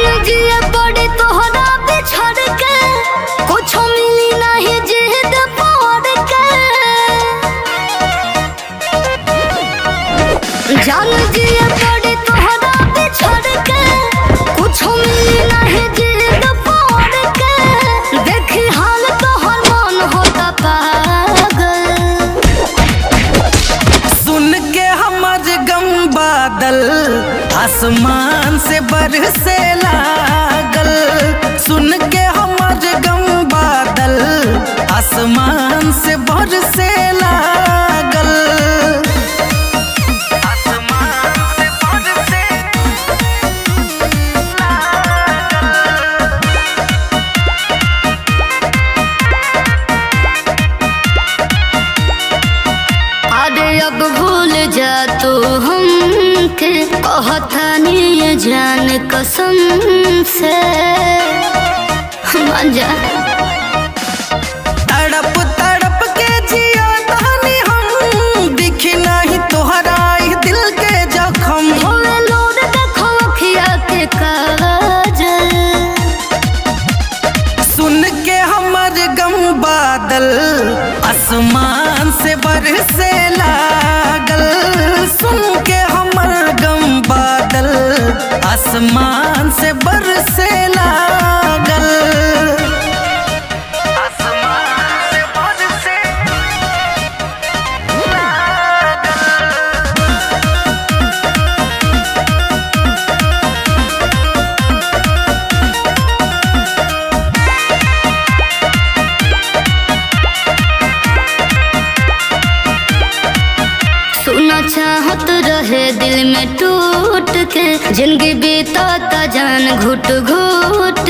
जान जिए पड़े तोहरा बिछड़ के, कुछ मिली नहीं जिद पड़ के। जान जिए पड़े तोहरा बिछड़ के, कुछ मिली नहीं जिद पड़ के। देखी हाल तोहर मन होता पागल। सुन के हमर गम बादल आसमान से बरसे लागल। सुन के हमर गम बादल आसमान से बरसे लागल। आसमान से बरसे अरे अब भूल जा तू हमके, कहता नहीं जान कसम से। मान जा तड़प तड़प के जिया तानी हम, दिखी नहीं तोहरा ई दिल के जख्म। होवे लोड देखो अखिया के काजल। सुन के हमर गम बादल आसमान से बरसे लागल। सुन के हमर गम बादल आसमान से बरसे लागल। आसमान से बरसे सुना चाहत रहे दिल में टूट के, जिंदगी बीता जान घुट घुट